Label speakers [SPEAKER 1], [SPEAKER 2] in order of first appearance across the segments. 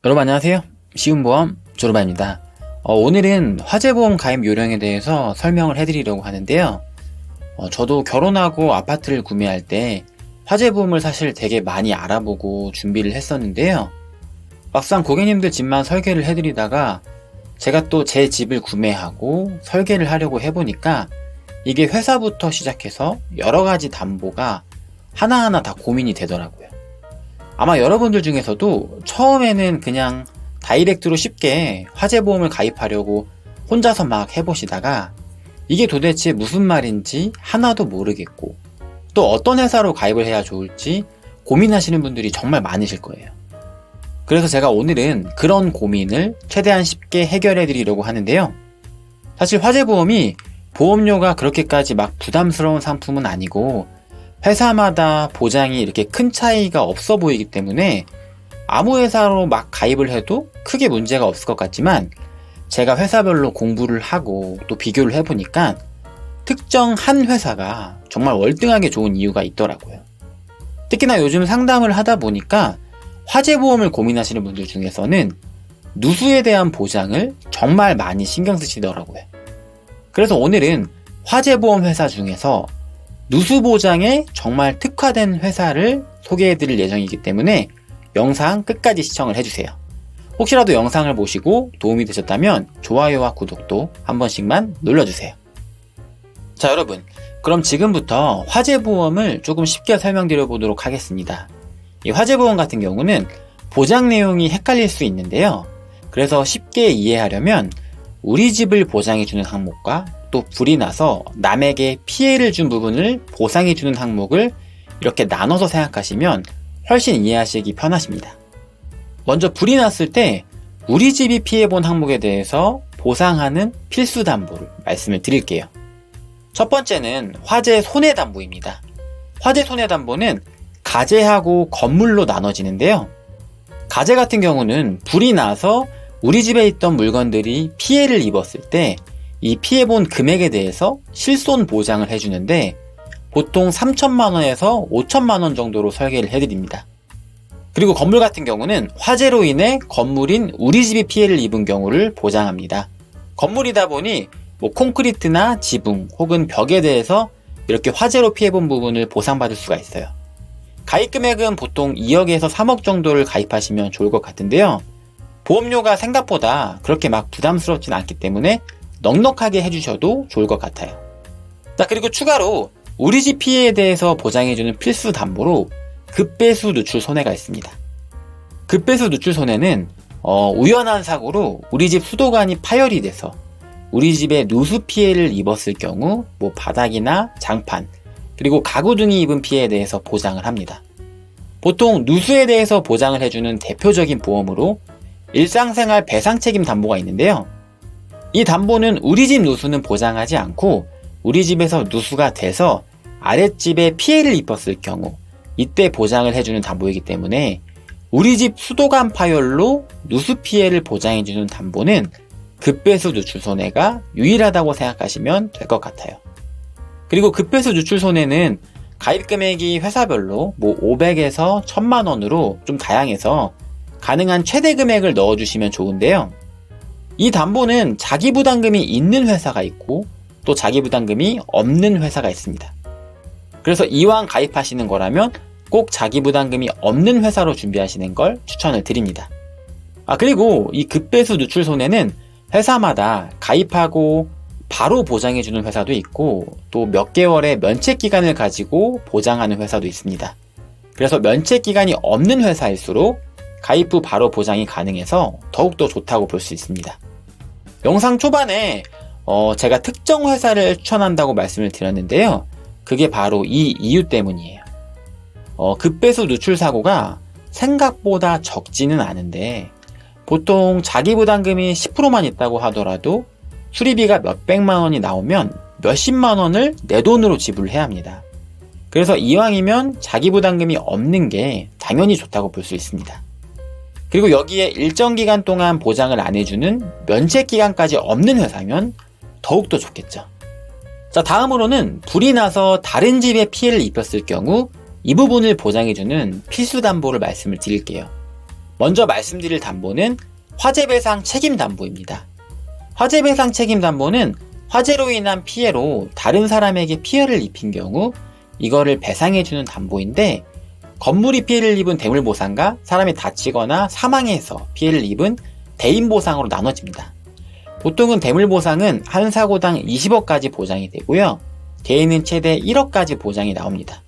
[SPEAKER 1] 여러분 안녕하세요. 쉬운보험 조르바입니다. 오늘은 화재보험 가입 요령에 대해서 설명을 해드리려고 하는데요. 저도 결혼하고 아파트를 구매할 때 화재보험을 사실 되게 많이 알아보고 준비를 했었는데요. 막상 고객님들 집만 설계를 해드리다가 제가 또 제 집을 구매하고 설계를 하려고 해보니까 이게 회사부터 시작해서 여러가지 담보가 하나하나 다 고민이 되더라고요. 아마 여러분들 중에서도 처음에는 그냥 다이렉트로 쉽게 화재보험을 가입하려고 혼자서 막 해보시다가 이게 도대체 무슨 말인지 하나도 모르겠고 또 어떤 회사로 가입을 해야 좋을지 고민하시는 분들이 정말 많으실 거예요. 그래서 제가 오늘은 그런 고민을 최대한 쉽게 해결해 드리려고 하는데요. 사실 화재보험이 보험료가 그렇게까지 막 부담스러운 상품은 아니고 회사마다 보장이 이렇게 큰 차이가 없어 보이기 때문에 아무 회사로 막 가입을 해도 크게 문제가 없을 것 같지만 제가 회사별로 공부를 하고 또 비교를 해보니까 특정 한 회사가 정말 월등하게 좋은 이유가 있더라고요. 특히나 요즘 상담을 하다 보니까 화재보험을 고민하시는 분들 중에서는 누수에 대한 보장을 정말 많이 신경 쓰시더라고요. 그래서 오늘은 화재보험 회사 중에서 누수 보장에 정말 특화된 회사를 소개해 드릴 예정이기 때문에 영상 끝까지 시청을 해주세요. 혹시라도 영상을 보시고 도움이 되셨다면 좋아요와 구독도 한 번씩만 눌러주세요. 자, 여러분, 그럼 지금부터 화재보험을 조금 쉽게 설명드려 보도록 하겠습니다. 이 화재보험 같은 경우는 보장 내용이 헷갈릴 수 있는데요. 그래서 쉽게 이해하려면 우리 집을 보장해주는 항목과 또 불이 나서 남에게 피해를 준 부분을 보상해주는 항목을 이렇게 나눠서 생각하시면 훨씬 이해하시기 편하십니다. 먼저 불이 났을 때 우리 집이 피해본 항목에 대해서 보상하는 필수 담보를 말씀을 드릴게요. 첫 번째는 화재 손해담보입니다. 화재 손해담보는 가재하고 건물로 나눠지는데요. 가재 같은 경우는 불이 나서 우리 집에 있던 물건들이 피해를 입었을 때 이 피해본 금액에 대해서 실손 보장을 해주는데 보통 3천만원에서 5천만원 정도로 설계를 해드립니다. 그리고 건물 같은 경우는 화재로 인해 건물인 우리 집이 피해를 입은 경우를 보장합니다. 건물이다 보니 콘크리트나 지붕 혹은 벽에 대해서 이렇게 화재로 피해본 부분을 보상받을 수가 있어요. 가입 금액은 보통 2억에서 3억 정도를 가입하시면 좋을 것 같은데요. 보험료가 생각보다 그렇게 막 부담스럽진 않기 때문에 넉넉하게 해주셔도 좋을 것 같아요. 자, 그리고 추가로 우리 집 피해에 대해서 보장해주는 필수 담보로 급배수 누출 손해가 있습니다. 급배수 누출 손해는 우연한 사고로 우리 집 수도관이 파열이 돼서 우리 집에 누수 피해를 입었을 경우 바닥이나 장판 그리고 가구 등이 입은 피해에 대해서 보장을 합니다. 보통 누수에 대해서 보장을 해주는 대표적인 보험으로 일상생활 배상책임 담보가 있는데요. 이 담보는 우리 집 누수는 보장하지 않고 우리 집에서 누수가 돼서 아랫집에 피해를 입었을 경우 이때 보장을 해주는 담보이기 때문에 우리 집 수도관 파열로 누수 피해를 보장해주는 담보는 급배수 누출 손해가 유일하다고 생각하시면 될 것 같아요. 그리고 급배수 누출 손해는 가입 금액이 회사별로 500에서 1000만원으로 좀 다양해서 가능한 최대 금액을 넣어주시면 좋은데요. 이 담보는 자기부담금이 있는 회사가 있고 또 자기부담금이 없는 회사가 있습니다. 그래서 이왕 가입하시는 거라면 꼭 자기부담금이 없는 회사로 준비하시는 걸 추천을 드립니다. 그리고 이 급배수 누출 손해는 회사마다 가입하고 바로 보장해주는 회사도 있고 또 몇 개월의 면책기간을 가지고 보장하는 회사도 있습니다. 그래서 면책기간이 없는 회사일수록 가입 후 바로 보장이 가능해서 더욱더 좋다고 볼 수 있습니다. 영상 초반에 제가 특정 회사를 추천한다고 말씀을 드렸는데요. 그게 바로 이 이유 때문이에요. 급배수 누출 사고가 생각보다 적지는 않은데 보통 자기부담금이 10%만 있다고 하더라도 수리비가 몇백만 원이 나오면 몇십만 원을 내 돈으로 지불해야 합니다. 그래서 이왕이면 자기부담금이 없는 게 당연히 좋다고 볼 수 있습니다. 그리고 여기에 일정 기간 동안 보장을 안 해주는 면책 기간까지 없는 회사면 더욱더 좋겠죠. 자, 다음으로는 불이 나서 다른 집에 피해를 입혔을 경우 이 부분을 보장해주는 필수 담보를 말씀을 드릴게요. 먼저 말씀드릴 담보는 화재배상 책임담보입니다. 화재배상 책임담보는 화재로 인한 피해로 다른 사람에게 피해를 입힌 경우 이거를 배상해주는 담보인데, 건물이 피해를 입은 대물보상과 사람이 다치거나 사망해서 피해를 입은 대인보상으로 나눠집니다. 보통은 대물보상은 한 사고당 20억까지 보장이 되고요. 개인은 최대 1억까지 보장이 나옵니다.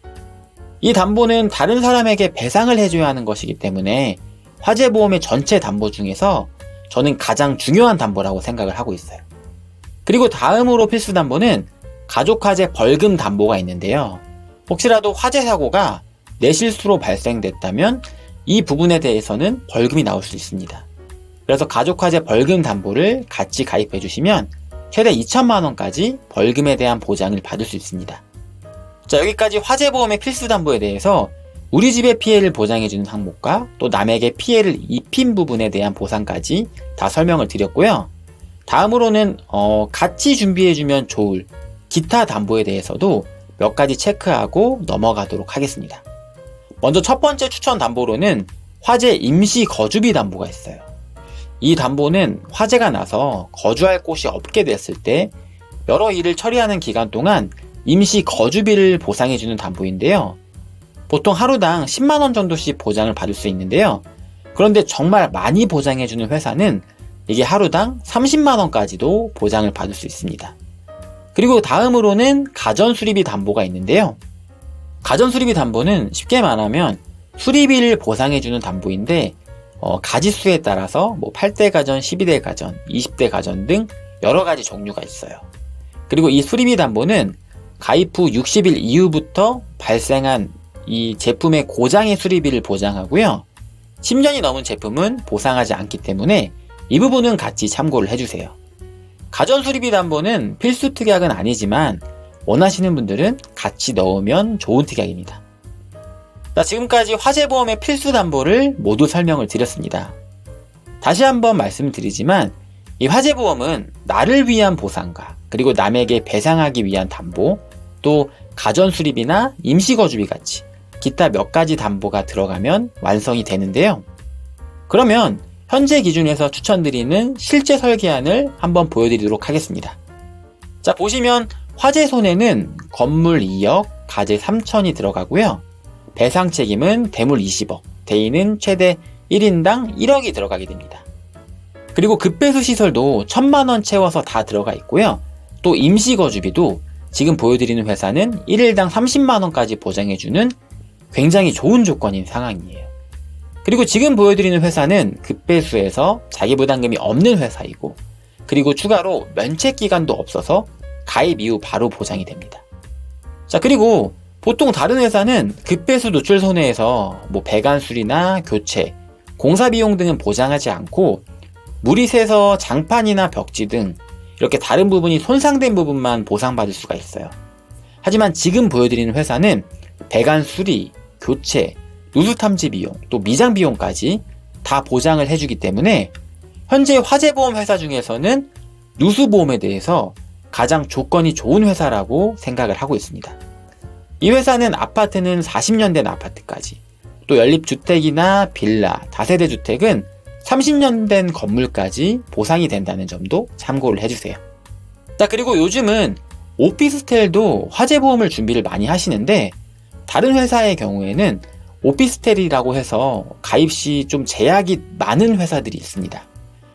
[SPEAKER 1] 이 담보는 다른 사람에게 배상을 해줘야 하는 것이기 때문에 화재보험의 전체 담보 중에서 저는 가장 중요한 담보라고 생각을 하고 있어요. 그리고 다음으로 필수 담보는 가족화재 벌금 담보가 있는데요. 혹시라도 화재 사고가 내 실수로 발생됐다면 이 부분에 대해서는 벌금이 나올 수 있습니다. 그래서 가족화재 벌금 담보를 같이 가입해 주시면 최대 2천만 원까지 벌금에 대한 보장을 받을 수 있습니다. 자, 여기까지 화재보험의 필수 담보에 대해서 우리 집의 피해를 보장해주는 항목과 또 남에게 피해를 입힌 부분에 대한 보상까지 다 설명을 드렸고요. 다음으로는 같이 준비해주면 좋을 기타 담보에 대해서도 몇 가지 체크하고 넘어가도록 하겠습니다. 먼저 첫 번째 추천 담보로는 화재 임시 거주비 담보가 있어요. 이 담보는 화재가 나서 거주할 곳이 없게 됐을 때 여러 일을 처리하는 기간 동안 임시 거주비를 보상해주는 담보인데요. 보통 하루당 10만원 정도씩 보장을 받을 수 있는데요. 그런데 정말 많이 보장해주는 회사는 이게 하루당 30만원까지도 보장을 받을 수 있습니다. 그리고 다음으로는 가전수리비 담보가 있는데요. 가전수리비 담보는 쉽게 말하면 수리비를 보상해주는 담보인데 가지수에 따라서 8대 가전, 12대 가전, 20대 가전 등 여러 가지 종류가 있어요. 그리고 이 수리비 담보는 가입 후 60일 이후부터 발생한 이 제품의 고장의 수리비를 보장하고요. 10년이 넘은 제품은 보상하지 않기 때문에 이 부분은 같이 참고를 해주세요. 가전수리비 담보는 필수 특약은 아니지만 원하시는 분들은 같이 넣으면 좋은 특약입니다. 자, 지금까지 화재보험의 필수 담보를 모두 설명을 드렸습니다. 다시 한번 말씀드리지만 이 화재보험은 나를 위한 보상과 그리고 남에게 배상하기 위한 담보, 또 가전수리비나 임시거주비 같이 기타 몇 가지 담보가 들어가면 완성이 되는데요. 그러면 현재 기준에서 추천드리는 실제 설계안을 한번 보여드리도록 하겠습니다. 자, 보시면 화재 손해는 건물 2억, 가재 3천이 들어가고요. 배상 책임은 대물 20억, 대인은 최대 1인당 1억이 들어가게 됩니다. 그리고 급배수 시설도 1000만원 채워서 다 들어가 있고요. 또 임시거주비도 지금 보여드리는 회사는 1일당 30만원까지 보장해주는 굉장히 좋은 조건인 상황이에요. 그리고 지금 보여드리는 회사는 급배수에서 자기부담금이 없는 회사이고, 그리고 추가로 면책기간도 없어서 가입 이후 바로 보장이 됩니다. 자, 그리고 보통 다른 회사는 급배수 노출 손해에서 배관 수리나 교체, 공사 비용 등은 보장하지 않고 물이 새서 장판이나 벽지 등 이렇게 다른 부분이 손상된 부분만 보상받을 수가 있어요. 하지만 지금 보여드리는 회사는 배관 수리, 교체, 누수 탐지 비용, 또 미장 비용까지 다 보장을 해주기 때문에 현재 화재보험 회사 중에서는 누수보험에 대해서 가장 조건이 좋은 회사라고 생각을 하고 있습니다. 이 회사는 아파트는 40년 된 아파트까지, 또 연립주택이나 빌라, 다세대 주택은 30년 된 건물까지 보상이 된다는 점도 참고를 해주세요. 자, 그리고 요즘은 오피스텔도 화재보험을 준비를 많이 하시는데, 다른 회사의 경우에는 오피스텔이라고 해서 가입 시 좀 제약이 많은 회사들이 있습니다.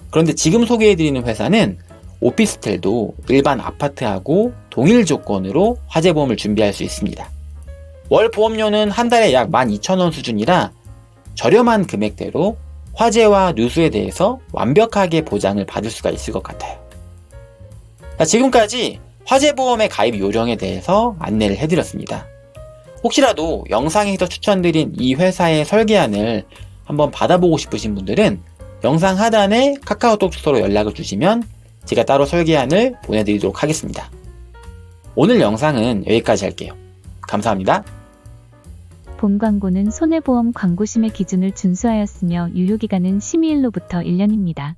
[SPEAKER 1] 그런데 지금 소개해드리는 회사는 오피스텔도 일반 아파트하고 동일 조건으로 화재보험을 준비할 수 있습니다. 월 보험료는 한 달에 약 12,000원 수준이라 저렴한 금액대로 화재와 누수에 대해서 완벽하게 보장을 받을 수가 있을 것 같아요. 자, 지금까지 화재보험의 가입 요령에 대해서 안내를 해드렸습니다. 혹시라도 영상에서 추천드린 이 회사의 설계안을 한번 받아보고 싶으신 분들은 영상 하단에 카카오톡 주소로 연락을 주시면 제가 따로 설계안을 보내드리도록 하겠습니다. 오늘 영상은 여기까지 할게요. 감사합니다.
[SPEAKER 2] 본 광고는 손해보험 광고심의 기준을 준수하였으며 유효기간은 심의일로부터 1년입니다.